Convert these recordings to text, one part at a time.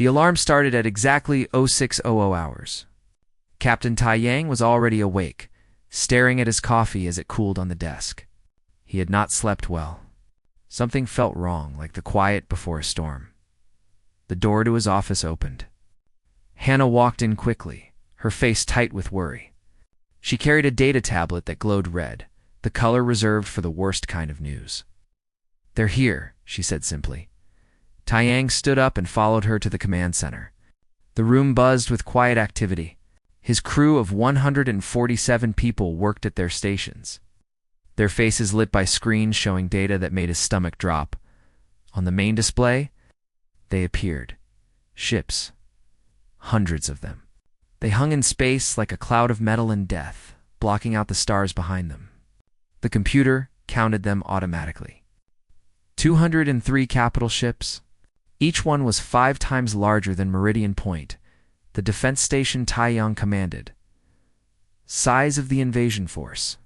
The alarm started at exactly 0600 hours. Captain Tai Yang was already awake, staring at his coffee as it cooled on the desk. He had not slept well. Something felt wrong, like the quiet before a storm. The door to his office opened. Hannah walked in quickly, her face tight with worry. She carried a data tablet that glowed red, the color reserved for the worst kind of news. "They're here," she said simply. Tai Yang stood up and followed her to the command center. The room buzzed with quiet activity. His crew of 147 people worked at their stations, their faces lit by screens showing data that made his stomach drop. On the main display, they appeared. Ships. Hundreds of them. They hung in space like a cloud of metal and death, blocking out the stars behind them. The computer counted them automatically. 203 capital ships. Each one was 5 times larger than Meridian Point, the defense station Tai Yang commanded. "Size of the invasion force?"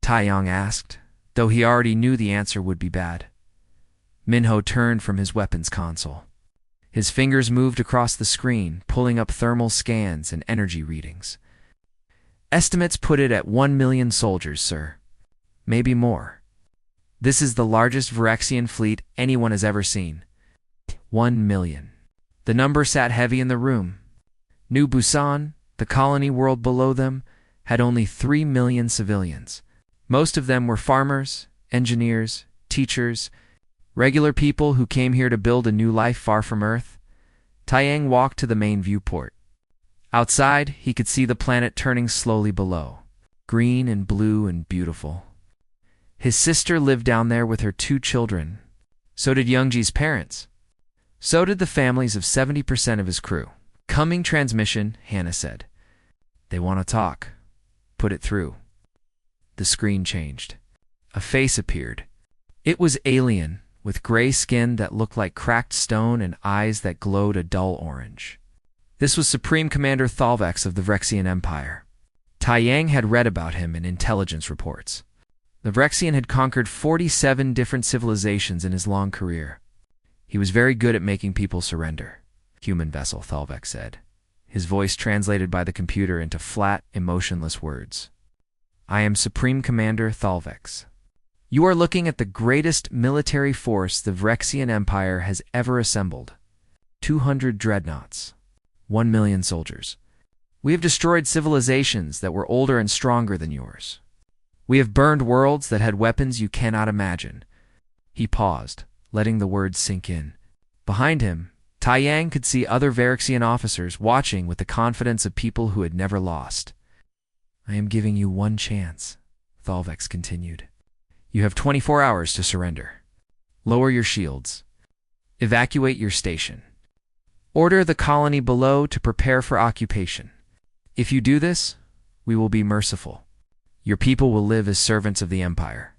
Tai Yang asked, though he already knew the answer would be bad. Minho turned from his weapons console. His fingers moved across the screen, pulling up thermal scans and energy readings. "Estimates put it at 1 million soldiers, sir. Maybe more. This is the largest Virexian fleet anyone has ever seen. 1 million. The number sat heavy in the room. New Busan, the colony world below them, had only 3 million civilians. Most of them were farmers, engineers, teachers, regular people who came here to build a new life far from Earth. Tai Yang walked to the main viewport. Outside, he could see the planet turning slowly below, green and blue and beautiful. His sister lived down there with her 2 children. So did Youngji's parents. So did the families of 70% of his crew. "Coming transmission," Hannah said. "They want to talk. Put it through." The screen changed. A face appeared. It was alien, with gray skin that looked like cracked stone and eyes that glowed a dull orange. This was Supreme Commander Thalvex of the Vrexian Empire. Tai Yang had read about him in intelligence reports. The Vrexian had conquered 47 different civilizations in his long career. He was very good at making people surrender. "Human vessel," Thalvex said, his voice translated by the computer into flat, emotionless words. "I am Supreme Commander Thalvex. You are looking at the greatest military force the Vrexian Empire has ever assembled. 200 dreadnoughts. 1 million soldiers. We have destroyed civilizations that were older and stronger than yours. We have burned worlds that had weapons you cannot imagine." He paused, letting the words sink in. Behind him, Tai Yang could see other Verexian officers watching with the confidence of people who had never lost. "I am giving you one chance," Thalvex continued. "You have 24 hours to surrender. Lower your shields. Evacuate your station. Order the colony below to prepare for occupation. If you do this, we will be merciful. Your people will live as servants of the Empire.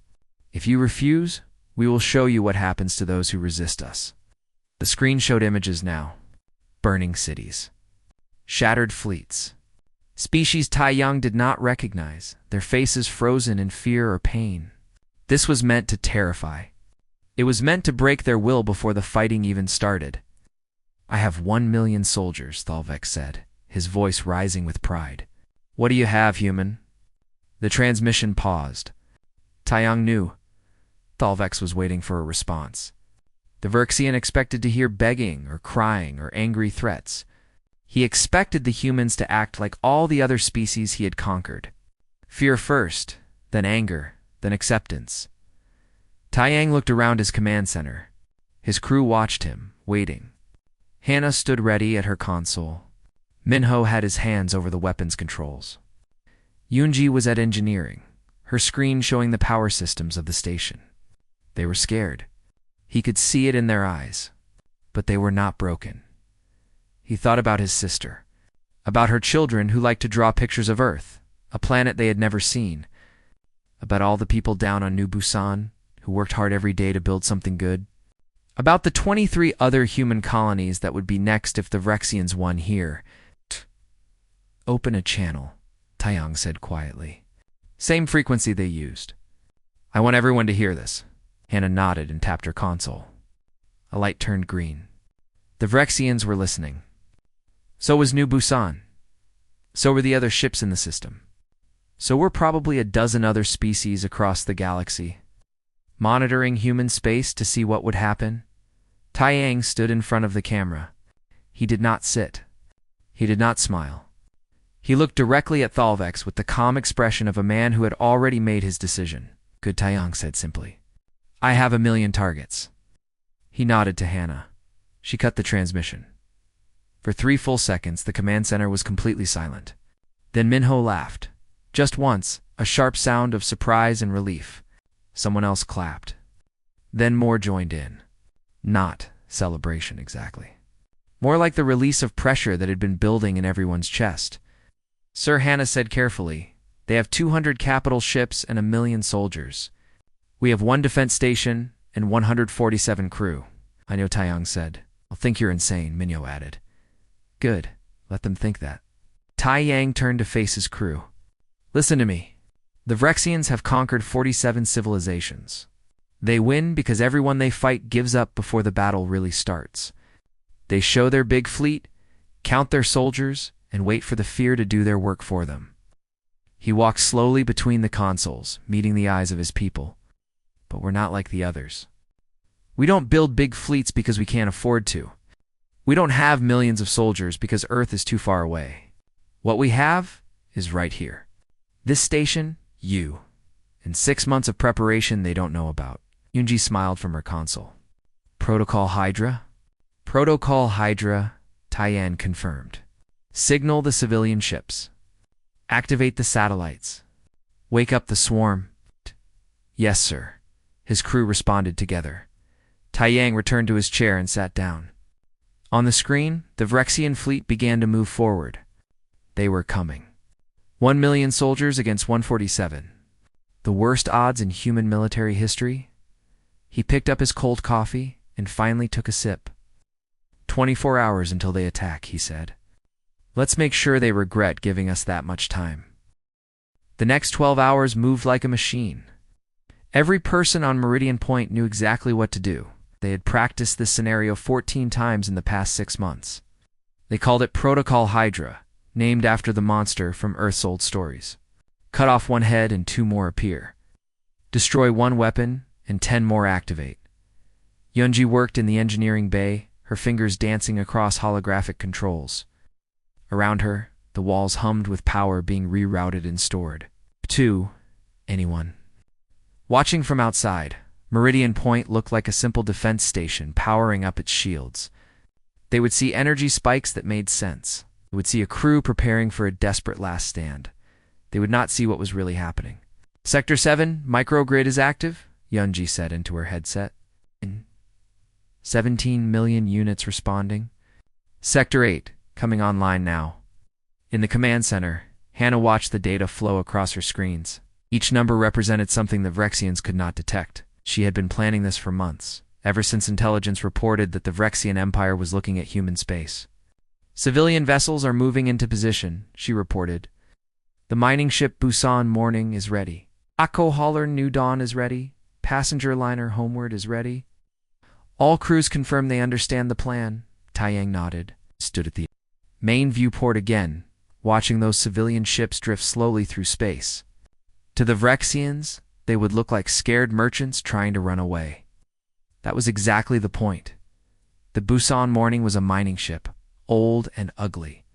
If you refuse, we will show you what happens to those who resist us." The screen showed images now. Burning cities. Shattered fleets. Species Tai Yang did not recognize, their faces frozen in fear or pain. This was meant to terrify. It was meant to break their will before the fighting even started. "I have 1 million soldiers," Thalvex said, his voice rising with pride. "What do you have, human?" The transmission paused. Tai Yang knew. Thalvex was waiting for a response. The Verexian expected to hear begging or crying or angry threats. He expected the humans to act like all the other species he had conquered. Fear first, then anger, then acceptance. Tai Yang looked around his command center. His crew watched him, waiting. Hannah stood ready at her console. Minho had his hands over the weapons controls. Yoonji was at engineering, her screen showing the power systems of the station. They were scared. He could see it in their eyes, but they were not broken. He thought about his sister, about her children who liked to draw pictures of Earth, a planet they had never seen, about all the people down on New Busan who worked hard every day to build something good, about the 23 other human colonies that would be next if the Vrexians won here. "Open a channel," Tai Yang said quietly. Same frequency they used. "I want everyone to hear this." Hannah nodded and tapped her console. A light turned green. The Vrexians were listening. So was New Busan. So were the other ships in the system. So were probably a dozen other species across the galaxy. Monitoring human space to see what would happen, Taiyang stood in front of the camera. He did not sit. He did not smile. He looked directly at Thalvex with the calm expression of a man who had already made his decision. Good, Taiyang said simply. I have 1,000,000 targets. He nodded to Hannah. She cut the transmission. For 3 full seconds, the command center was completely silent. Then Minho laughed. Just once, a sharp sound of surprise and relief. Someone else clapped. Then more joined in. Not celebration exactly. More like the release of pressure that had been building in everyone's chest. Sir Hannah said carefully, they have 200 capital ships and 1,000,000 soldiers. We have 1 defense station and 147 crew. I know, Taiyang said. I'll think you're insane, Minho added. Good. Let them think that. Taiyang turned to face his crew. Listen to me. The Vrexians have conquered 47 civilizations. They win because everyone they fight gives up before the battle really starts. They show their big fleet, count their soldiers, and wait for the fear to do their work for them. He walked slowly between the consoles, meeting the eyes of his people. But we're not like the others. We don't build big fleets because we can't afford to. We don't have millions of soldiers because Earth is too far away. What we have is right here. This station, you. In 6 months of preparation they don't know about. Yunji smiled from her console. Protocol Hydra? Protocol Hydra, Taiyan confirmed. Signal the civilian ships. Activate the satellites. Wake up the swarm. Yes, sir. His crew responded together. Taiyang returned to his chair and sat down. On the screen, the Vrexian fleet began to move forward. They were coming. 1,000,000 soldiers against 147. The worst odds in human military history? He picked up his cold coffee and finally took a sip. 24 hours until they attack, he said. Let's make sure they regret giving us that much time. The next 12 hours moved like a machine. Every person on Meridian Point knew exactly what to do. They had practiced this scenario 14 times in the past 6 months. They called it Protocol Hydra, named after the monster from Earth's old stories. Cut off 1 head and 2 more appear. Destroy 1 weapon and 10 more activate. Yunji worked in the engineering bay, her fingers dancing across holographic controls. Around her, the walls hummed with power being rerouted and stored. 2. Anyone. Watching from outside, Meridian Point looked like a simple defense station powering up its shields. They would see energy spikes that made sense. They would see a crew preparing for a desperate last stand. They would not see what was really happening. Sector 7, microgrid is active, Yunji said into her headset. 17 million units responding. Sector 8, coming online now. In the command center, Hannah watched the data flow across her screens. Each number represented something the Vrexians could not detect. She had been planning this for months, ever since intelligence reported that the Vrexian Empire was looking at human space. Civilian vessels are moving into position, she reported. The mining ship Busan Morning is ready. Akko hauler New Dawn is ready. Passenger liner Homeward is ready. All crews confirm they understand the plan. Taiyang nodded, stood at the main viewport again, watching those civilian ships drift slowly through space. To the Vrexians, they would look like scared merchants trying to run away. That was exactly the point. The Busan Morning was a mining ship, old and ugly.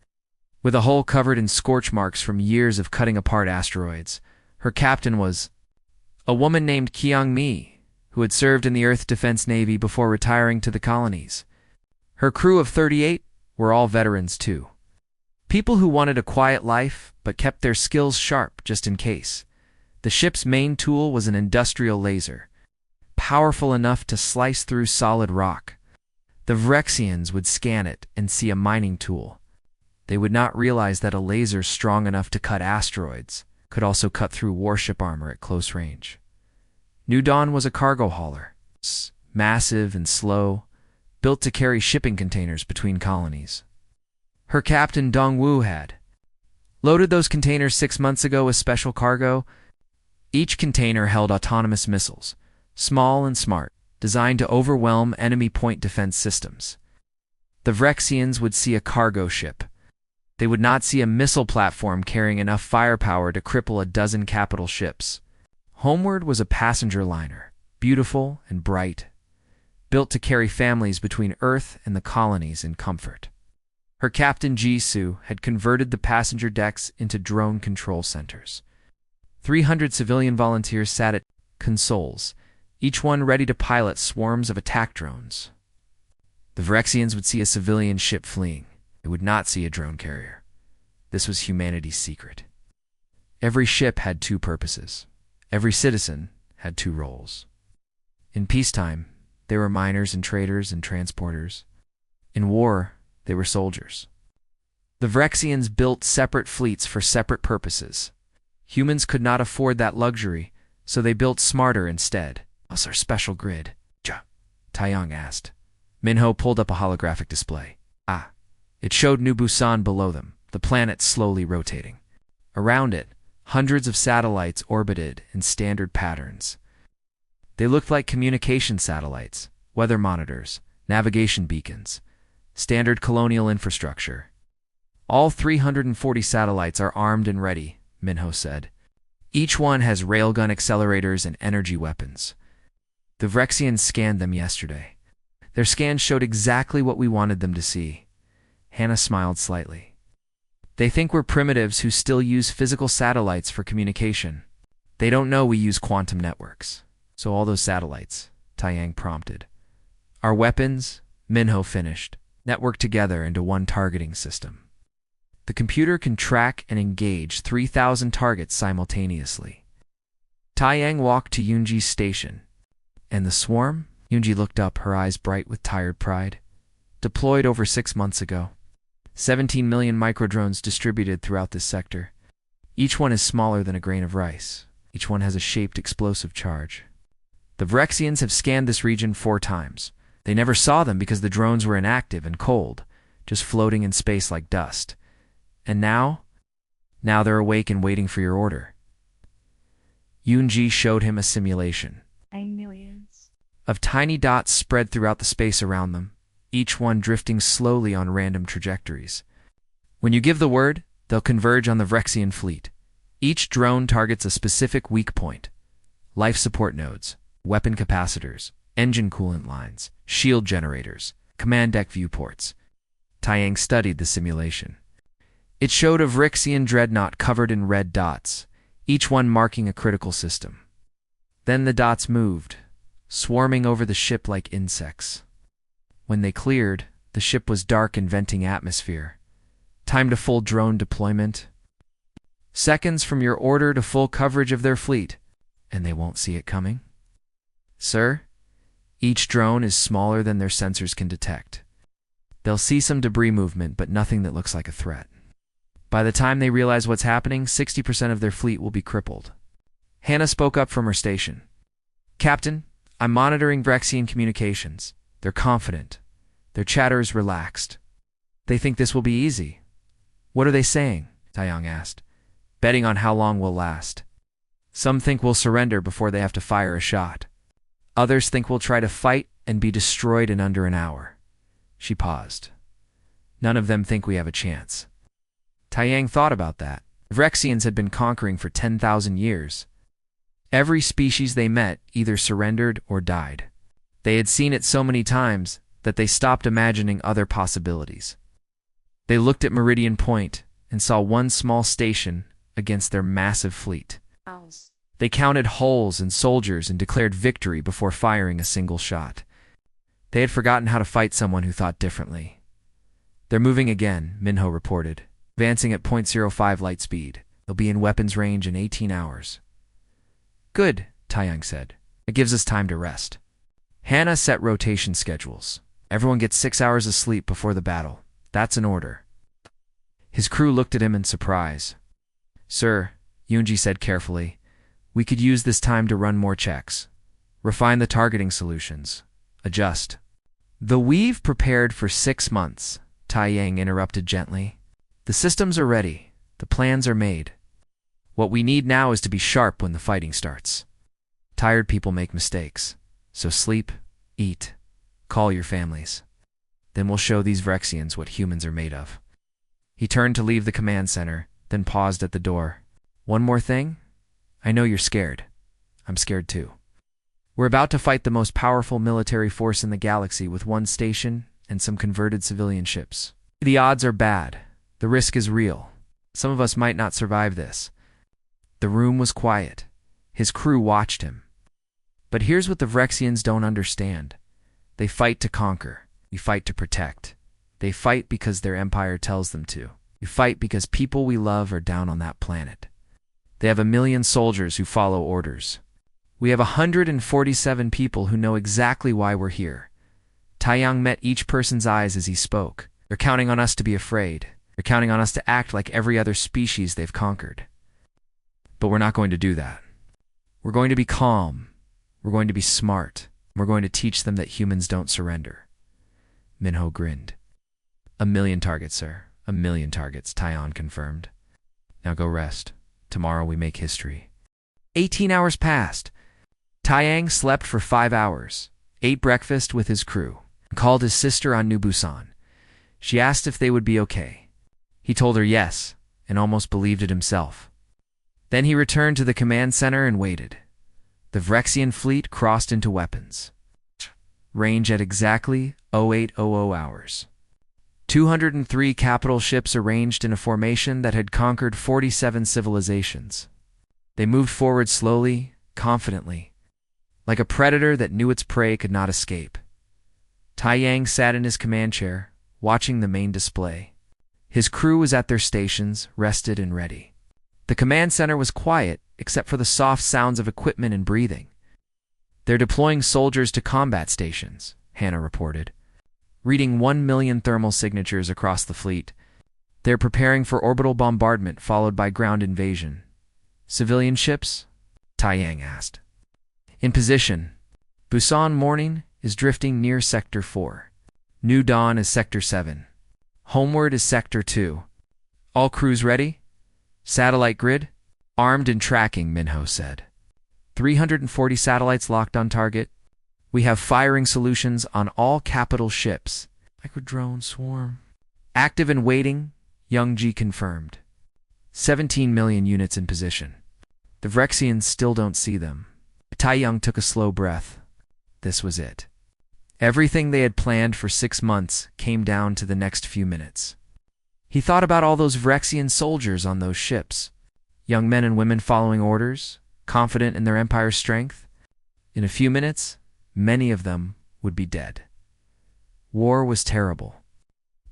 With a hull covered in scorch marks from years of cutting apart asteroids, her captain was a woman named Kyung Mi, who had served in the Earth Defense Navy before retiring to the colonies. Her crew of 38 were all veterans too. People who wanted a quiet life but kept their skills sharp just in case. The ship's main tool was an industrial laser, powerful enough to slice through solid rock. The Vrexians would scan it and see a mining tool. They would not realize that a laser strong enough to cut asteroids could also cut through warship armor at close range. New Dawn was a cargo hauler, massive and slow, built to carry shipping containers between colonies. Her captain Dong-Woo had loaded those containers 6 months ago with special cargo. Each container held autonomous missiles, small and smart, designed to overwhelm enemy point defense systems. The Vrexians would see a cargo ship. They would not see a missile platform carrying enough firepower to cripple a dozen capital ships. Homeward was a passenger liner, beautiful and bright, built to carry families between Earth and the colonies in comfort. Her captain, Jisoo, had converted the passenger decks into drone control centers. 300 civilian volunteers sat at consoles, each one ready to pilot swarms of attack drones. The Vrexians would see a civilian ship fleeing. They would not see a drone carrier. This was humanity's secret. Every ship had two purposes. Every citizen had two roles. In peacetime, they were miners and traders and transporters. In war, they were soldiers. The Vrexians built separate fleets for separate purposes. Humans could not afford that luxury, so they built smarter instead. What's our special grid? Taeyang asked. Minho pulled up a holographic display. It showed New Busan below them, the planet slowly rotating. Around it, hundreds of satellites orbited in standard patterns. They looked like communication satellites, weather monitors, navigation beacons, standard colonial infrastructure. All 340 satellites are armed and ready, Minho said. Each one has railgun accelerators and energy weapons. The Vrexians scanned them yesterday. Their scans showed exactly what we wanted them to see. Hannah smiled slightly. They think we're primitives who still use physical satellites for communication. They don't know we use quantum networks. So all those satellites, Taeyang prompted. Our weapons, Minho finished, network together into one targeting system. The computer can track and engage 3,000 targets simultaneously. Taeyang walked to Yoonji's station. And the swarm? Yoonji looked up, her eyes bright with tired pride. Deployed over 6 months ago. 17 million microdrones distributed throughout this sector. Each one is smaller than a grain of rice. Each one has a shaped explosive charge. The Vrexians have scanned this region 4 times. They never saw them because the drones were inactive and cold, just floating in space like dust. And now they're awake and waiting for your order. Yoonji showed him a simulation. Millions of tiny dots spread throughout the space around them, each one drifting slowly on random trajectories. When you give the word, they'll converge on the Vrexian fleet. Each drone targets a specific weak point. Life support nodes, weapon capacitors, engine coolant lines, shield generators, command deck viewports. Taeyang studied the simulation. It showed a Vrexian dreadnought covered in red dots, each one marking a critical system. Then the dots moved, swarming over the ship like insects. When they cleared, the ship was dark and venting atmosphere. Time to full drone deployment. Seconds from your order to full coverage of their fleet, and they won't see it coming. Sir, each drone is smaller than their sensors can detect. They'll see some debris movement, but nothing that looks like a threat. By the time they realize what's happening, 60% of their fleet will be crippled. Hannah spoke up from her station. Captain, I'm monitoring Vrexian communications. They're confident. Their chatter is relaxed. They think this will be easy. What are they saying? Taeyang asked. Betting on how long we'll last. Some think we'll surrender before they have to fire a shot. Others think we'll try to fight and be destroyed in under an hour. She paused. None of them think we have a chance. Taeyang thought about that. Vrexians had been conquering for 10,000 years. Every species they met either surrendered or died. They had seen it so many times that they stopped imagining other possibilities. They looked at Meridian Point and saw one small station against their massive fleet. They counted hulls and soldiers and declared victory before firing a single shot. They had forgotten how to fight someone who thought differently. They're moving again, Minho reported, advancing at 0.05 light speed. They'll be in weapons range in 18 hours. Good, Taeyang said. It gives us time to rest. Hannah set rotation schedules. Everyone gets 6 hours of sleep before the battle. That's an order. His crew looked at him in surprise. Sir, Yoonji said carefully, we could use this time to run more checks. Refine the targeting solutions. Adjust. The we've prepared for 6 months, Taeyang interrupted gently. The systems are ready. The plans are made. What we need now is to be sharp when the fighting starts. Tired people make mistakes. So sleep, eat, call your families. Then we'll show these Vrexians what humans are made of. He turned to leave the command center, then paused at the door. One more thing? I know you're scared. I'm scared too. We're about to fight the most powerful military force in the galaxy with one station and some converted civilian ships. The odds are bad. The risk is real. Some of us might not survive this. The room was quiet. His crew watched him. But here's what the Vrexians don't understand. They fight to conquer. We fight to protect. They fight because their empire tells them to. We fight because people we love are down on that planet. They have 1 million soldiers who follow orders. We have 147 people who know exactly why we're here. Taiyang met each person's eyes as he spoke. They're counting on us to be afraid. They're counting on us to act like every other species they've conquered. But we're not going to do that. We're going to be calm. We're going to be smart. We're going to teach them that humans don't surrender. Minho grinned. 1 million targets, sir. 1 million targets, Taiyan confirmed. Now go rest. Tomorrow we make history. 18 hours passed. Taiyang slept for 5 hours, ate breakfast with his crew, and called his sister on New Busan. She asked if they would be okay. He told her yes, and almost believed it himself. Then he returned to the command center and waited. The Vrexian fleet crossed into weapons. Range at exactly 0800 hours. 203 capital ships arranged in a formation that had conquered 47 civilizations. They moved forward slowly, confidently, like a predator that knew its prey could not escape. Taiyang sat in his command chair, watching the main display. His crew was at their stations, rested and ready. The command center was quiet, except for the soft sounds of equipment and breathing. They're deploying soldiers to combat stations, Hannah reported. Reading 1 million thermal signatures across the fleet. They're preparing for orbital bombardment followed by ground invasion. Civilian ships? Taiyang asked. In position. Busan morning is drifting near Sector 4. New dawn is Sector 7. Homeward is Sector 2. All crews ready? Satellite grid? Armed and tracking, Minho said. 340 satellites locked on target. We have firing solutions on all capital ships. Microdrone swarm. Active and waiting, Youngji confirmed. 17 million units in position. The Vrexians still don't see them. Taiyang took a slow breath. This was it. Everything they had planned for 6 months came down to the next few minutes. He thought about all those Vrexian soldiers on those ships. Young men and women following orders, confident in their empire's strength. In a few minutes, many of them would be dead. War was terrible,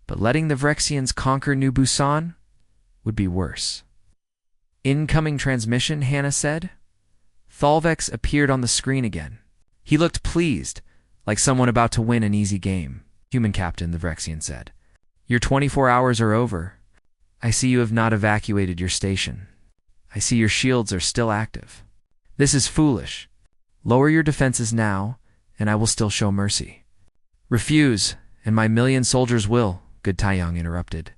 but letting the Vrexians conquer New Busan would be worse. Incoming transmission, Hannah said. Thalvex appeared on the screen again. He looked pleased, like someone about to win an easy game. Human captain, the Vrexian said. Your 24 hours are over. I see you have not evacuated your station. I see your shields are still active. This is foolish. Lower your defenses now, and I will still show mercy. Refuse, and my 1 million soldiers will, good Taiyang interrupted.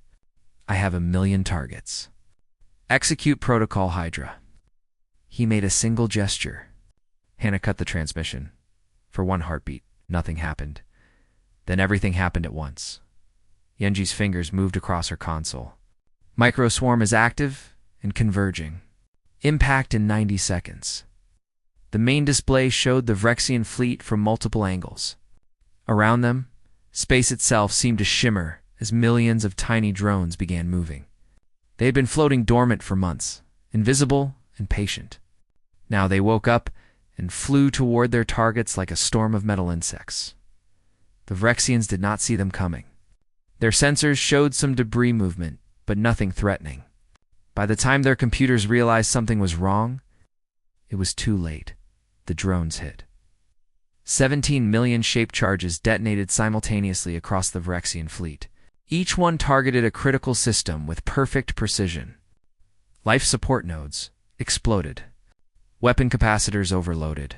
I have 1 million targets. Execute protocol, Hydra. He made a single gesture. Hannah cut the transmission. For 1 heartbeat, nothing happened. Then everything happened at once. Yenji's fingers moved across her console. Microswarm is active and converging. Impact in 90 seconds. The main display showed the Vrexian fleet from multiple angles. Around them, space itself seemed to shimmer as millions of tiny drones began moving. They had been floating dormant for months, invisible and patient. Now they woke up and flew toward their targets like a storm of metal insects. The Vrexians did not see them coming. Their sensors showed some debris movement, but nothing threatening. By the time their computers realized something was wrong, it was too late. The drones hit. 17 million shape charges detonated simultaneously across the Vrexian fleet. Each one targeted a critical system with perfect precision. Life support nodes exploded. Weapon capacitors overloaded.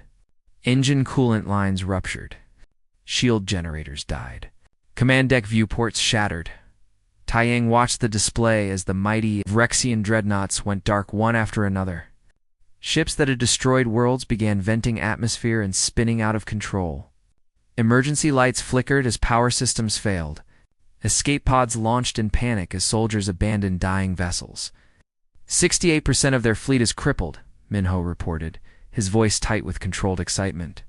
Engine coolant lines ruptured. Shield generators died. Command deck viewports shattered. Taiyang watched the display as the mighty Vrexian dreadnoughts went dark one after another. Ships that had destroyed worlds began venting atmosphere and spinning out of control. Emergency lights flickered as power systems failed. Escape pods launched in panic as soldiers abandoned dying vessels. 68% of their fleet is crippled, Minho reported, his voice tight with controlled excitement.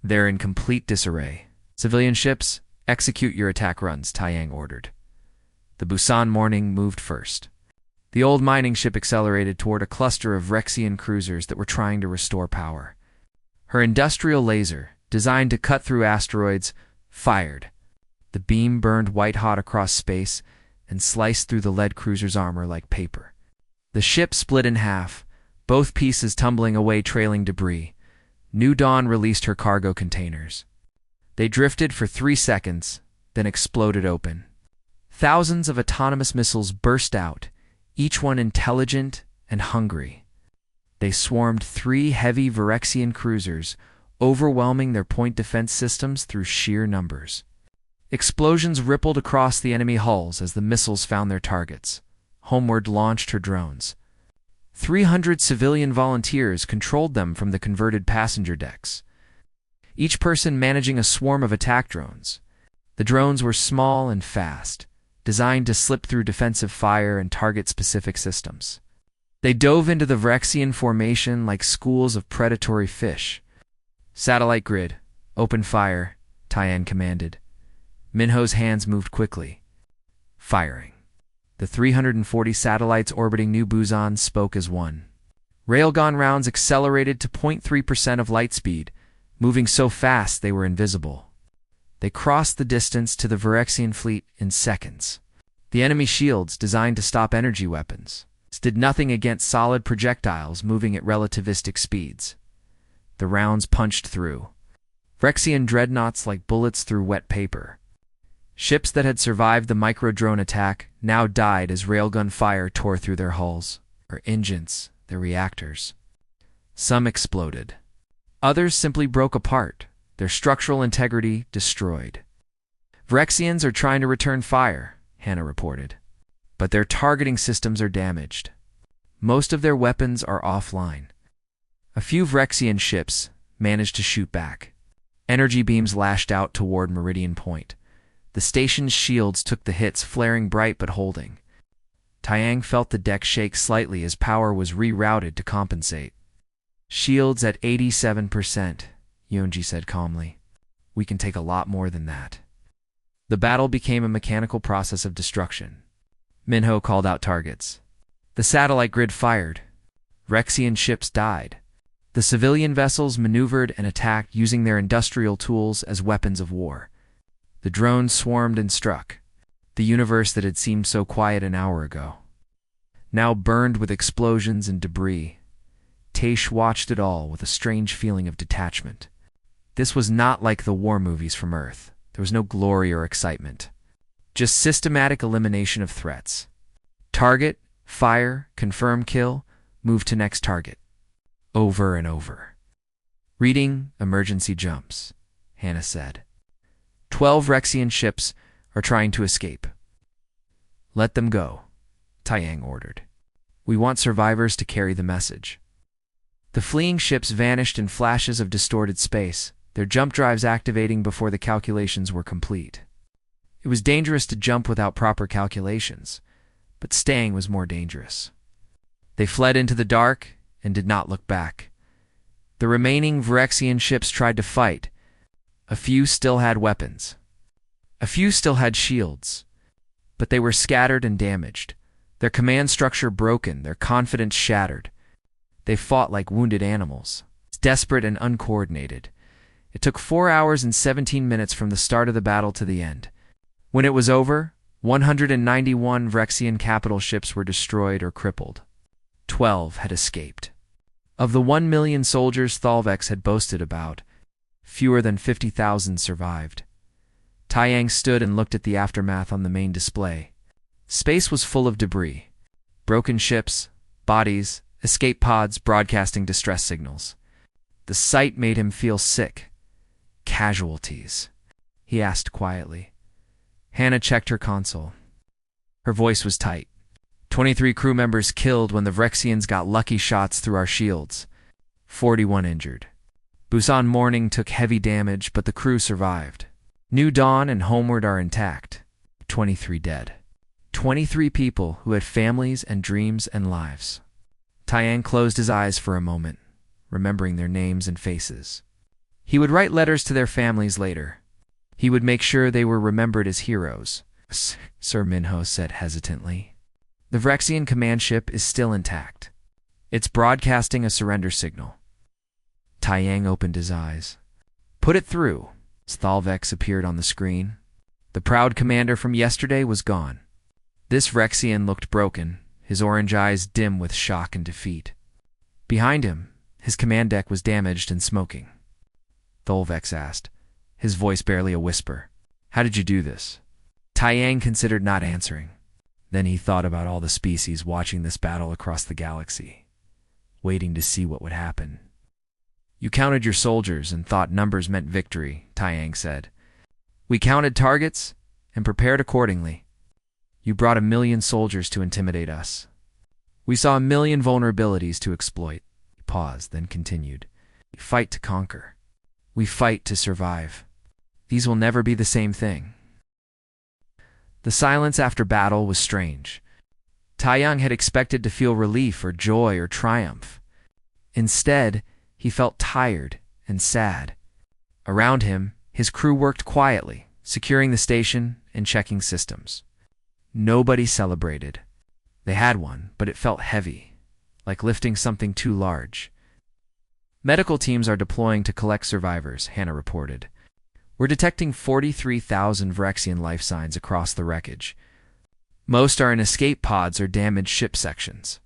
They're in complete disarray. Civilian ships, execute your attack runs, Taiyang ordered. The Busan Morning moved first. The old mining ship accelerated toward a cluster of Rexian cruisers that were trying to restore power. Her industrial laser, designed to cut through asteroids, fired. The beam burned white-hot across space and sliced through the lead cruiser's armor like paper. The ship split in half, both pieces tumbling away trailing debris. New Dawn released her cargo containers. They drifted for 3 seconds, then exploded open. Thousands of autonomous missiles burst out, each one intelligent and hungry. They swarmed 3 heavy Virexian cruisers, overwhelming their point defense systems through sheer numbers. Explosions rippled across the enemy hulls as the missiles found their targets. Homeward launched her drones. 300 civilian volunteers controlled them from the converted passenger decks, each person managing a swarm of attack drones. The drones were small and fast, designed to slip through defensive fire and target specific systems. They dove into the Virexian formation like schools of predatory fish. Satellite grid, open fire, Taiyang commanded. Minho's hands moved quickly. Firing. The 340 satellites orbiting New Busan spoke as one. Railgun rounds accelerated to 0.3% of light speed, moving so fast they were invisible. They crossed the distance to the Virexian fleet in seconds. The enemy shields, designed to stop energy weapons, did nothing against solid projectiles moving at relativistic speeds. The rounds punched through. Virexian dreadnoughts like bullets through wet paper. Ships that had survived the micro-drone attack now died as railgun fire tore through their hulls, their engines, their reactors. Some exploded. Others simply broke apart, their structural integrity destroyed. Virexians are trying to return fire, Hannah reported, but their targeting systems are damaged. Most of their weapons are offline. A few Virexian ships managed to shoot back. Energy beams lashed out toward Meridian Point. The station's shields took the hits, flaring bright but holding. Taiyang felt the deck shake slightly as power was rerouted to compensate. Shields at 87%, Yonji said calmly. We can take a lot more than that. The battle became a mechanical process of destruction. Minho called out targets. The satellite grid fired. Rexian ships died. The civilian vessels maneuvered and attacked using their industrial tools as weapons of war. The drones swarmed and struck. The universe that had seemed so quiet an hour ago now burned with explosions and debris. Taish watched it all with a strange feeling of detachment. This was not like the war movies from Earth. There was no glory or excitement. Just systematic elimination of threats. Target, fire, confirm kill, move to next target. Over and over. Reading emergency jumps, Hannah said. 12 Rexian ships are trying to escape. Let them go, Taiyang ordered. We want survivors to carry the message. The fleeing ships vanished in flashes of distorted space, their jump drives activating before the calculations were complete. It was dangerous to jump without proper calculations, but staying was more dangerous. They fled into the dark and did not look back. The remaining Virexian ships tried to fight. A few still had weapons. A few still had shields. But they were scattered and damaged, their command structure broken, their confidence shattered. They fought like wounded animals, desperate and uncoordinated. It took 4 hours and 17 minutes from the start of the battle to the end. When it was over, 191 Virexian capital ships were destroyed or crippled. 12 had escaped. Of the 1 million soldiers Thalvex had boasted about, fewer than 50,000 survived. Taiyang stood and looked at the aftermath on the main display. Space was full of debris. Broken ships, bodies, escape pods broadcasting distress signals. The sight made him feel sick. Casualties, he asked quietly. Hannah checked her console. Her voice was tight. 23 crew members killed when the Virexians got lucky shots through our shields. 41 injured. Busan morning took heavy damage, but the crew survived. New Dawn and Homeward are intact. 23 dead. 23 people who had families and dreams and lives. Taiyang closed his eyes for a moment, remembering their names and faces. He would write letters to their families later. He would make sure they were remembered as heroes. Sir Minho said hesitantly. The Vrexian command ship is still intact. It's broadcasting a surrender signal. Taiyang opened his eyes. Put it through. Thalvex appeared on the screen. The proud commander from yesterday was gone. This Vrexian looked broken, his orange eyes dim with shock and defeat. Behind him, his command deck was damaged and smoking. Thalvex asked, his voice barely a whisper. How did you do this? Taiyang considered not answering. Then he thought about all the species watching this battle across the galaxy, waiting to see what would happen. You counted your soldiers and thought numbers meant victory, Taiyang said. We counted targets and prepared accordingly. You brought 1,000,000 soldiers to intimidate us. We saw 1,000,000 vulnerabilities to exploit. He paused, then continued. We fight to conquer. We fight to survive. These will never be the same thing. The silence after battle was strange. Taiyang had expected to feel relief or joy or triumph. Instead, he felt tired and sad. Around him, his crew worked quietly, securing the station and checking systems. Nobody celebrated. They had one, but it felt heavy, like lifting something too large. Medical teams are deploying to collect survivors, Hannah reported. We're detecting 43,000 Vrexian life signs across the wreckage. Most are in escape pods or damaged ship sections.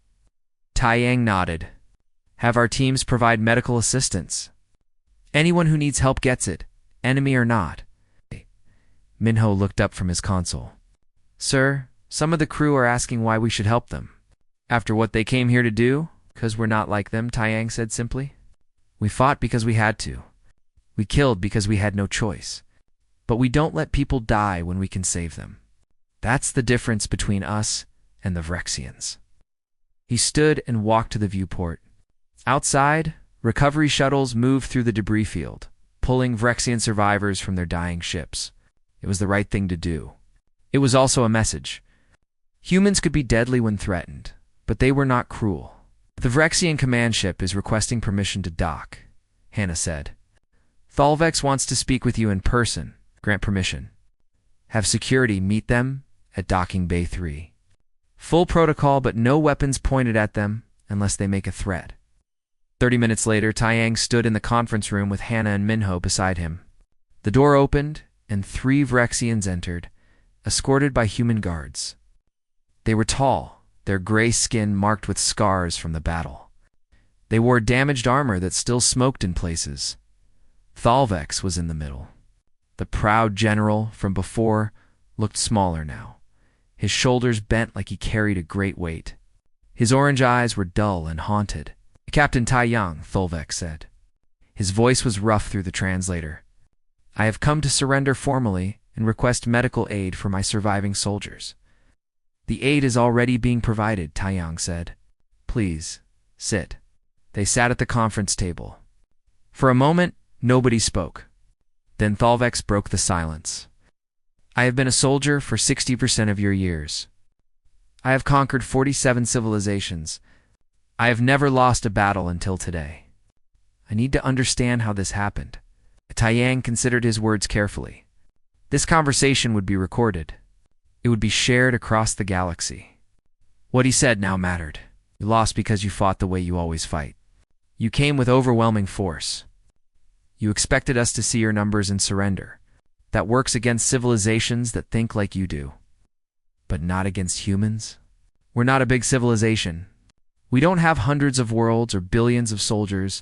Taiyang nodded. Have our teams provide medical assistance. Anyone who needs help gets it, enemy or not. Minho looked up from his console. Sir, some of the crew are asking why we should help them. After what they came here to do? 'Cause we're not like them, Taiyang said simply. We fought because we had to. We killed because we had no choice. But we don't let people die when we can save them. That's the difference between us and the Vrexians. He stood and walked to the viewport. Outside, recovery shuttles moved through the debris field, pulling Vrexian survivors from their dying ships. It was the right thing to do. It was also a message. Humans could be deadly when threatened, but they were not cruel. The Vrexian command ship is requesting permission to dock, Hannah said. Thalvex wants to speak with you in person. Grant permission. Have security meet them at docking bay 3. Full protocol, but no weapons pointed at them unless they make a threat. 30 minutes later, Taiyang stood in the conference room with Hannah and Minho beside him. The door opened, and 3 Vrexians entered, escorted by human guards. They were tall, their gray skin marked with scars from the battle. They wore damaged armor that still smoked in places. Thalvex was in the middle. The proud general from before looked smaller now. His shoulders bent like he carried a great weight. His orange eyes were dull and haunted. Captain Taiyang, Thalvex said. His voice was rough through the translator. I have come to surrender formally and request medical aid for my surviving soldiers. The aid is already being provided, Taiyang said. Please, sit. They sat at the conference table. For a moment, nobody spoke. Then Thalvex broke the silence. I have been a soldier for 60% of your years. I have conquered 47 civilizations. I have never lost a battle until today. I need to understand how this happened. Taiyang considered his words carefully. This conversation would be recorded. It would be shared across the galaxy. What he said now mattered. You lost because you fought the way you always fight. You came with overwhelming force. You expected us to see your numbers and surrender. That works against civilizations that think like you do. But not against humans. We're not a big civilization. We don't have hundreds of worlds or billions of soldiers.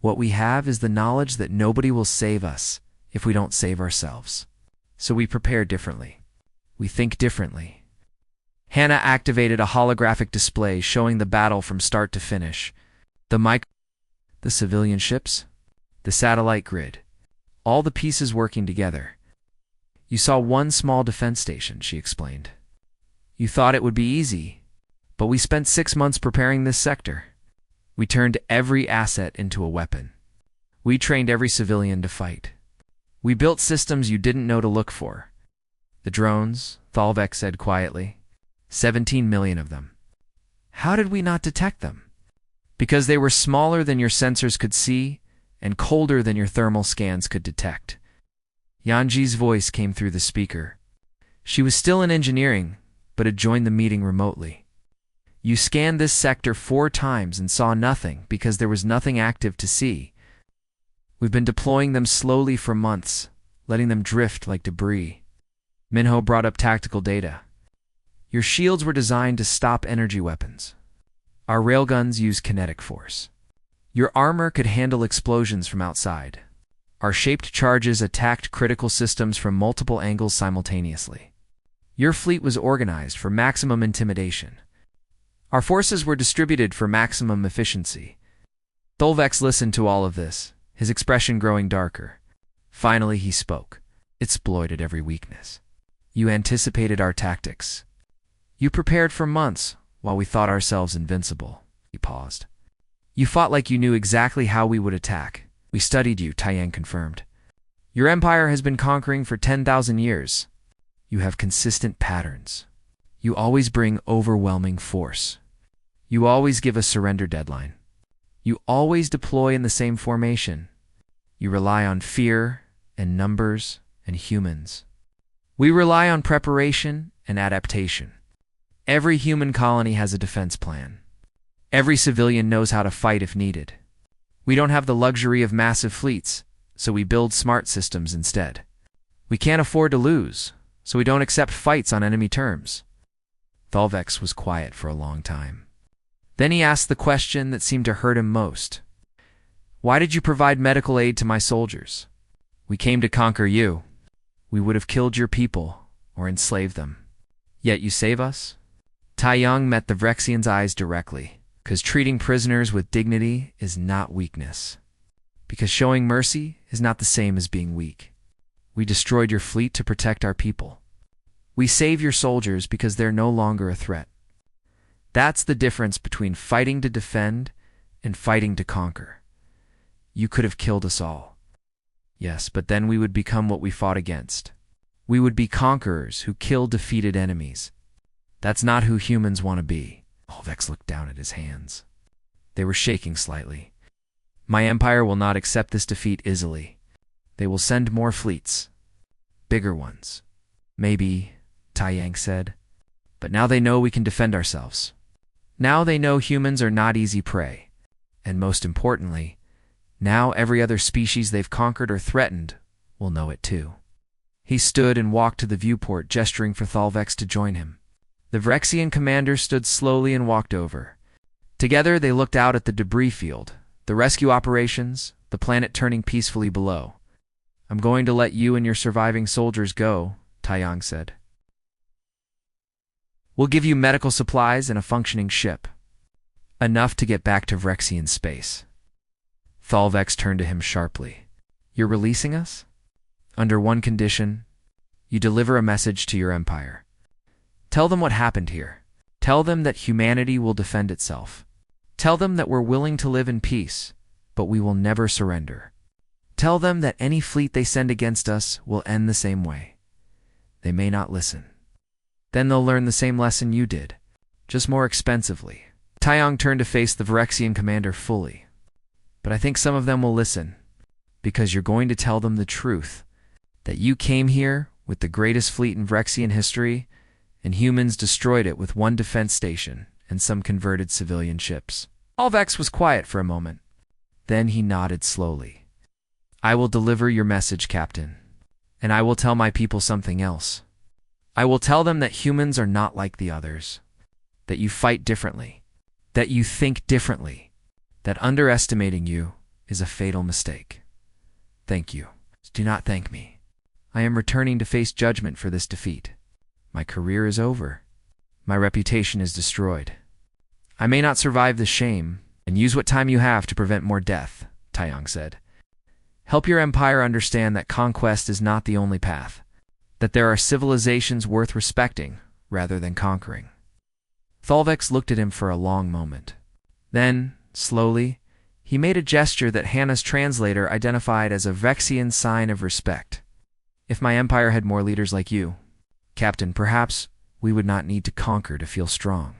What we have is the knowledge that nobody will save us if we don't save ourselves. So we prepare differently. We think differently. Hannah activated a holographic display showing the battle from start to finish. The civilian ships, the satellite grid, all the pieces working together. You saw one small defense station, she explained. You thought it would be easy, but we spent 6 months preparing this sector. We turned every asset into a weapon. We trained every civilian to fight. We built systems you didn't know to look for. The drones, Thalvex said quietly. 17 million of them. How did we not detect them? Because they were smaller than your sensors could see and colder than your thermal scans could detect. Yanji's voice came through the speaker. She was still in engineering, but had joined the meeting remotely. You scanned this sector 4 times and saw nothing because there was nothing active to see. We've been deploying them slowly for months, letting them drift like debris. Minho brought up tactical data. Your shields were designed to stop energy weapons. Our railguns use kinetic force. Your armor could handle explosions from outside. Our shaped charges attacked critical systems from multiple angles simultaneously. Your fleet was organized for maximum intimidation. Our forces were distributed for maximum efficiency. Thalvex listened to all of this, his expression growing darker. Finally he spoke. Exploited every weakness. You anticipated our tactics. You prepared for months while we thought ourselves invincible. He paused. You fought like you knew exactly how we would attack. We studied you, Taiyang confirmed. Your empire has been conquering for 10,000 years. You have consistent patterns. You always bring overwhelming force. You always give a surrender deadline. You always deploy in the same formation. You rely on fear and numbers and humans. We rely on preparation and adaptation. Every human colony has a defense plan. Every civilian knows how to fight if needed. We don't have the luxury of massive fleets, so we build smart systems instead. We can't afford to lose, so we don't accept fights on enemy terms. Thalvex was quiet for a long time. Then he asked the question that seemed to hurt him most. Why did you provide medical aid to my soldiers? We came to conquer you. We would have killed your people or enslaved them. Yet you save us? Taiyang met the Vrexian's eyes directly, because treating prisoners with dignity is not weakness. Because showing mercy is not the same as being weak. We destroyed your fleet to protect our people. We save your soldiers because they're no longer a threat. That's the difference between fighting to defend and fighting to conquer. You could have killed us all. Yes, but then we would become what we fought against. We would be conquerors who kill defeated enemies. That's not who humans want to be. Thalvex looked down at his hands. They were shaking slightly. My empire will not accept this defeat easily. They will send more fleets. Bigger ones. Maybe, Taiyang said. But now they know we can defend ourselves. Now they know humans are not easy prey. And most importantly, now every other species they've conquered or threatened will know it too. He stood and walked to the viewport, gesturing for Thalvex to join him. The Vrexian commander stood slowly and walked over. Together they looked out at the debris field, the rescue operations, the planet turning peacefully below. I'm going to let you and your surviving soldiers go, Taiyang said. We'll give you medical supplies and a functioning ship. Enough to get back to Vrexian space. Thalvex turned to him sharply. You're releasing us? Under one condition. You deliver a message to your empire. Tell them what happened here. Tell them that humanity will defend itself. Tell them that we're willing to live in peace, but we will never surrender. Tell them that any fleet they send against us will end the same way. They may not listen. Then they'll learn the same lesson you did, just more expensively. Taiyang turned to face the Vrexian commander fully. But I think some of them will listen, because you're going to tell them the truth, that you came here with the greatest fleet in Vrexian history, and humans destroyed it with one defense station and some converted civilian ships. Thalvex was quiet for a moment. Then he nodded slowly. I will deliver your message, Captain. And I will tell my people something else. I will tell them that humans are not like the others. That you fight differently. That you think differently. That underestimating you is a fatal mistake. Thank you. Do not thank me. I am returning to face judgment for this defeat. My career is over. My reputation is destroyed. I may not survive the shame, and use what time you have to prevent more death, Taiyang said. Help your empire understand that conquest is not the only path, that there are civilizations worth respecting rather than conquering. Thalvex looked at him for a long moment. Then, slowly, He made a gesture that Hannah's translator identified as a Vexian sign of respect. If my empire had more leaders like you, Captain, perhaps we would not need to conquer to feel strong.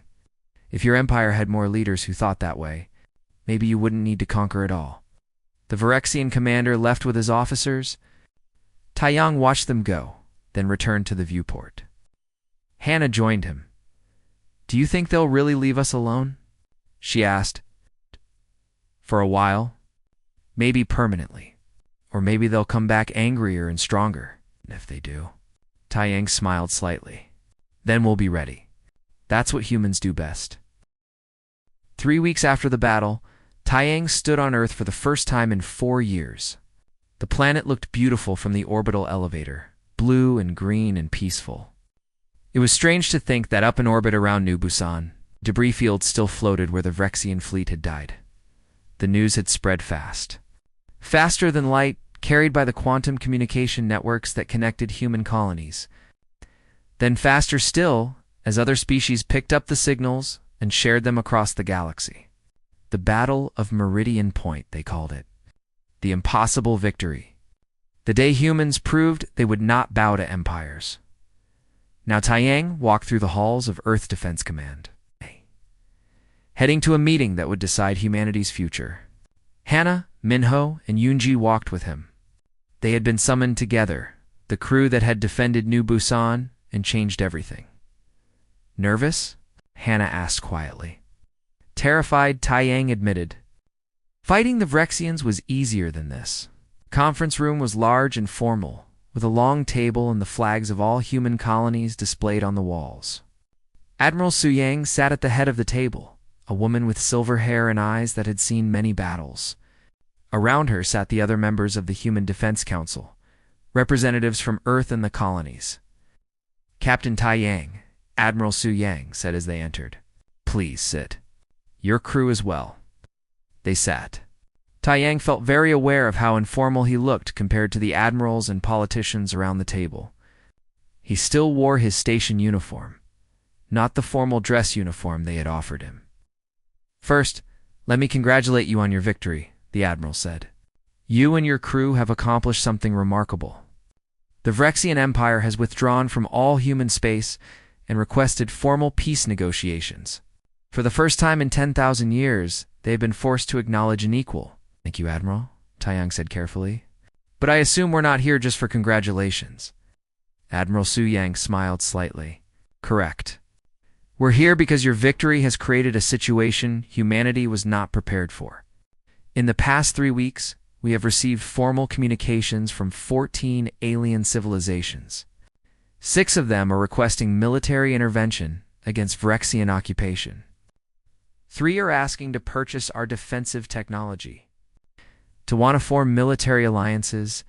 If your empire had more leaders who thought that way, maybe you wouldn't need to conquer at all. The Vexian commander left with his officers. Taiyang watched them go, then returned to the viewport. Hannah joined him. Do you think they'll really leave us alone? She asked. For a while, maybe permanently, or maybe they'll come back angrier and stronger. And if they do, Taiyang smiled slightly. Then we'll be ready. That's what humans do best. 3 weeks after the battle, Taiyang stood on Earth for the first time in 4 years. The planet looked beautiful from the orbital elevator, blue and green and peaceful. It was strange to think that up in orbit around New Busan, debris fields still floated where the Vexian fleet had died. The news had spread fast. Faster than light, carried by the quantum communication networks that connected human colonies. Then faster still, as other species picked up the signals and shared them across the galaxy. The Battle of Meridian Point, they called it. The impossible victory. The day humans proved they would not bow to empires. Now Taiyang walked through the halls of Earth Defense Command, heading to a meeting that would decide humanity's future. Hannah, Minho, and Yunji walked with him. They had been summoned together, the crew that had defended New Busan and changed everything. Nervous? Hannah asked quietly. Terrified, Taiyang admitted. Fighting the Vexians was easier than this. The conference room was large and formal, with a long table and the flags of all human colonies displayed on the walls. Admiral Suyang sat at the head of the table, a woman with silver hair and eyes that had seen many battles. Around her sat the other members of the Human Defense Council, representatives from Earth and the colonies. Captain Taiyang, Admiral Suyang said as they entered, Please sit. Your crew as well. They sat. Taiyang felt very aware of how informal he looked compared to the admirals and politicians around the table. He still wore his station uniform, not the formal dress uniform they had offered him. First, let me congratulate you on your victory, the admiral said. You and your crew have accomplished something remarkable. The Vexian Empire has withdrawn from all human space and requested formal peace negotiations. For the first time in 10,000 years, they have been forced to acknowledge an equal. Thank you, Admiral, Taiyang said carefully. But I assume we're not here just for congratulations. Admiral Suyang smiled slightly. Correct. We're here because your victory has created a situation humanity was not prepared for. In the past 3 weeks, we have received formal communications from 14 alien civilizations. 6 of them are requesting military intervention against Vexian occupation. 3 are asking to purchase our defensive technology. To want to form military alliances,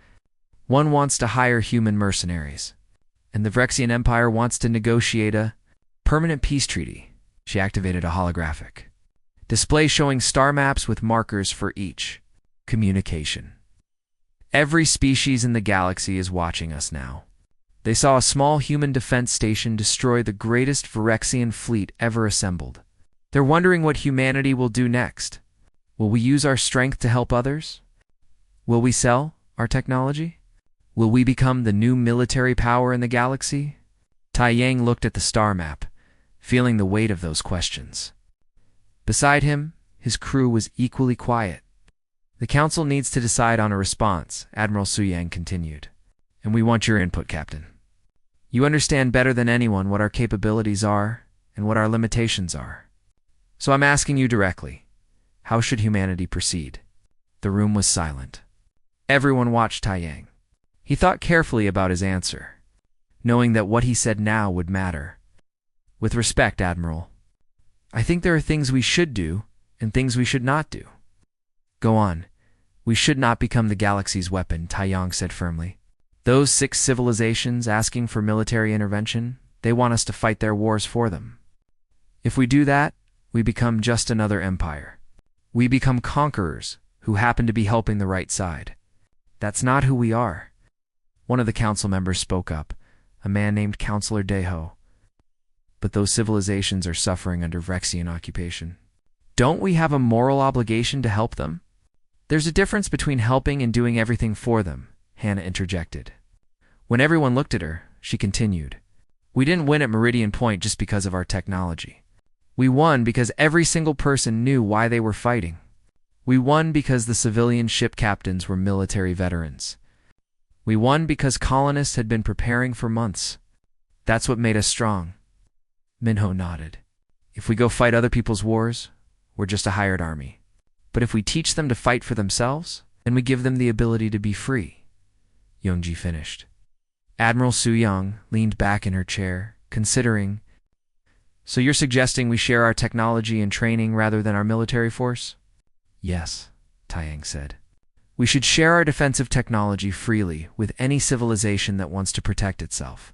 1 wants to hire human mercenaries. And the Vexian Empire wants to negotiate a permanent peace treaty. She activated a holographic display showing star maps with markers for each. Communication. Every species in the galaxy is watching us now. They saw a small human defense station destroy the greatest Vexian fleet ever assembled. They're wondering what humanity will do next. Will we use our strength to help others? Will we sell our technology? Will we become the new military power in the galaxy? Taiyang looked at the star map, feeling the weight of those questions. Beside him, his crew was equally quiet. The council needs to decide on a response, Admiral Suyang continued. And we want your input, Captain. You understand better than anyone what our capabilities are and what our limitations are. So I'm asking you directly, how should humanity proceed? The room was silent. Everyone watched Taiyang. He thought carefully about his answer, knowing that what he said now would matter. With respect, Admiral, I think there are things we should do and things we should not do. Go on. We should not become the galaxy's weapon, Taiyang said firmly. Those 6 civilizations asking for military intervention, they want us to fight their wars for them. If we do that, we become just another empire. We become conquerors who happen to be helping the right side. That's not who we are. One of the council members spoke up, a man named Councillor Deho. But those civilizations are suffering under Vexian occupation. Don't we have a moral obligation to help them? There's a difference between helping and doing everything for them, Hannah interjected. When everyone looked at her, she continued, "We didn't win at Meridian Point just because of our technology. We won because every single person knew why they were fighting. We won because the civilian ship captains were military veterans. We won because colonists had been preparing for months. That's what made us strong." Minho nodded. "If we go fight other people's wars, we're just a hired army. But if we teach them to fight for themselves, then we give them the ability to be free," Youngji finished. Admiral Su-young leaned back in her chair, considering. "So you're suggesting we share our technology and training rather than our military force?" "Yes," Taiyang said. "We should share our defensive technology freely with any civilization that wants to protect itself.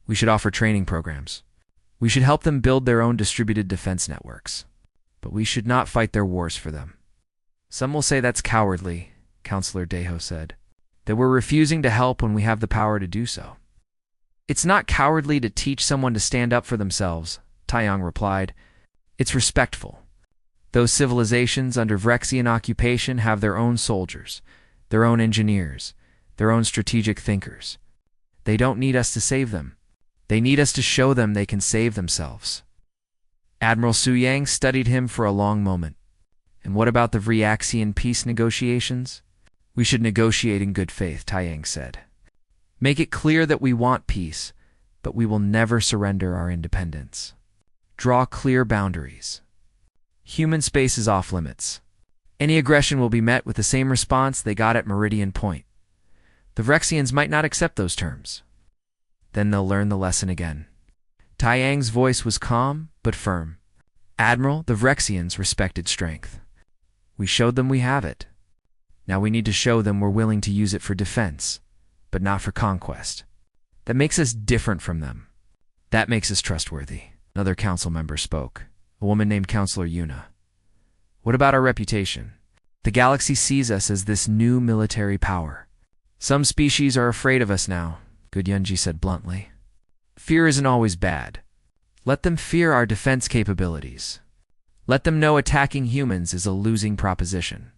We should offer training programs. We should help them build their own distributed defense networks. But we should not fight their wars for them." "Some will say that's cowardly," Counselor Deho said, "that we're refusing to help when we have the power to do so." "It's not cowardly to teach someone to stand up for themselves," Taiyang replied. "It's respectful. Those civilizations under Vrexian occupation have their own soldiers, their own engineers, their own strategic thinkers. They don't need us to save them. They need us to show them they can save themselves." Admiral Su-yang studied him for a long moment. "And what about the Vrexian peace negotiations?" "We should negotiate in good faith," Taiyang said. "Make it clear that we want peace, but we will never surrender our independence. Draw clear boundaries. Human space is off limits. Any aggression will be met with the same response they got at Meridian Point. The Vrexians might not accept those terms. Then they'll learn the lesson again." Taiyang's voice was calm but firm. "Admiral, the Vrexians respected strength. We showed them we have it. Now we need to show them we're willing to use it for defense, but not for conquest. That makes us different from them. That makes us trustworthy." Another council member spoke, a woman named Counselor Yuna. "What about our reputation? The galaxy sees us as this new military power. Some species are afraid of us now," Good Yunji said bluntly. "Fear isn't always bad. Let them fear our defense capabilities. Let them know attacking humans is a losing proposition.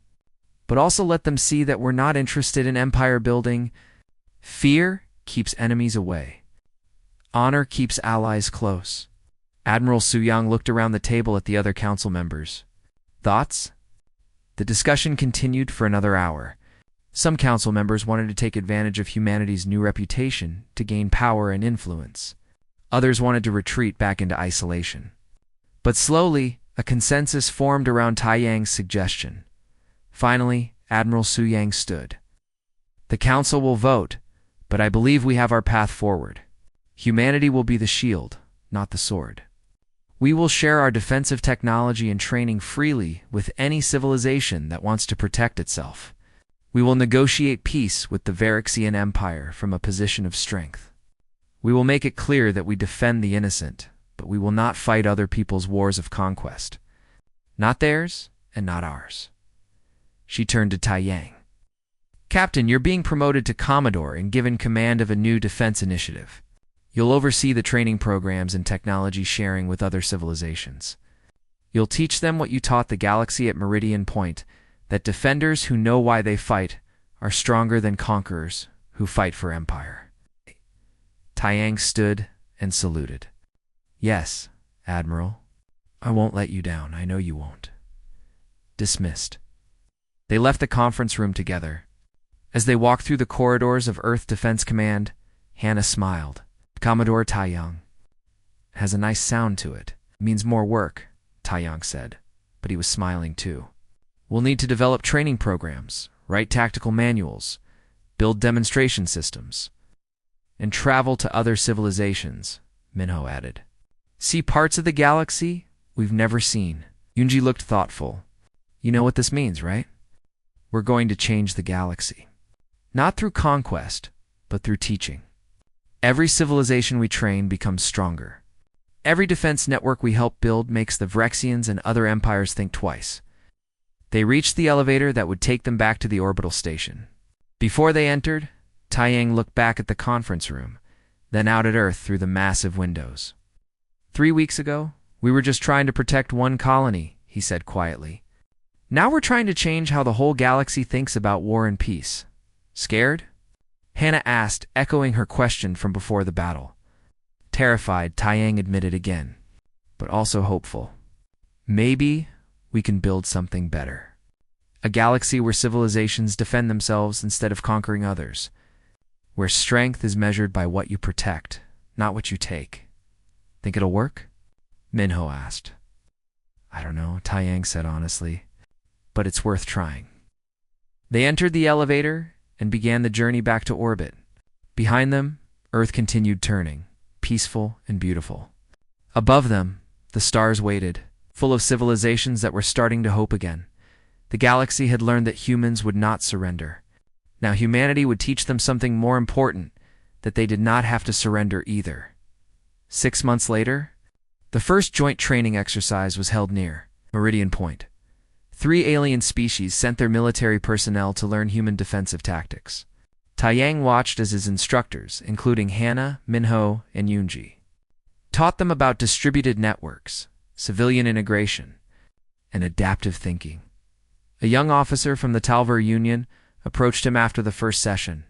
But also let them see that we're not interested in empire building. Fear keeps enemies away. Honor keeps allies close." Admiral Su-yang looked around the table at the other council members. "Thoughts?" The discussion continued for another hour. Some council members wanted to take advantage of humanity's new reputation to gain power and influence. Others wanted to retreat back into isolation. But slowly, a consensus formed around Taiyang's suggestion. Finally, Admiral Su-yang stood. "The council will vote, but I believe we have our path forward. Humanity will be the shield, not the sword. We will share our defensive technology and training freely with any civilization that wants to protect itself. We will negotiate peace with the Vrexian Empire from a position of strength. We will make it clear that we defend the innocent, but we will not fight other people's wars of conquest. Not theirs and not ours." She turned to Taiyang. "Captain, you're being promoted to Commodore and given command of a new defense initiative. You'll oversee the training programs and technology sharing with other civilizations. You'll teach them what you taught the galaxy at Meridian Point, that defenders who know why they fight are stronger than conquerors who fight for empire." Taiyang stood and saluted. "Yes, Admiral. I won't let you down. I know you won't." Dismissed. They left the conference room together. As they walked through the corridors of Earth Defense Command, Hannah smiled. "Commodore Taiyang has a nice sound to it. It means more work," Taiyang said, but he was smiling too. "We'll need to develop training programs, write tactical manuals, build demonstration systems, and travel to other civilizations," Minho added. "See parts of the galaxy we've never seen." Yunji looked thoughtful. "You know what this means, right? We're going to change the galaxy. Not through conquest, but through teaching. Every civilization we train becomes stronger. Every defense network we help build makes the Vrexians and other empires think twice." They reached the elevator that would take them back to the orbital station. Before they entered, Taiyang looked back at the conference room, then out at Earth through the massive windows. 3 weeks ago, we were just trying to protect one colony, he said quietly. Now we're trying to change how the whole galaxy thinks about war and peace. Scared? Hannah asked, echoing her question from before the battle. Terrified, Taiyang admitted again, but also hopeful. Maybe we can build something better. A galaxy where civilizations defend themselves instead of conquering others. Where strength is measured by what you protect, not what you take. Think it'll work? Minho asked. I don't know, Taiyang said honestly, but it's worth trying. They entered the elevator and began the journey back to orbit. Behind them, Earth continued turning, peaceful and beautiful. Above them, the stars waited, full of civilizations that were starting to hope again. The galaxy had learned that humans would not surrender. Now humanity would teach them something more important, that they did not have to surrender either. 6 months later, the first joint training exercise was held near Meridian Point. 3 alien species sent their military personnel to learn human defensive tactics. Taiyang watched as his instructors, including Hannah, Minho, and Yunji, taught them about distributed networks, civilian integration, and adaptive thinking. A young officer from the Talver Union approached him after the first session.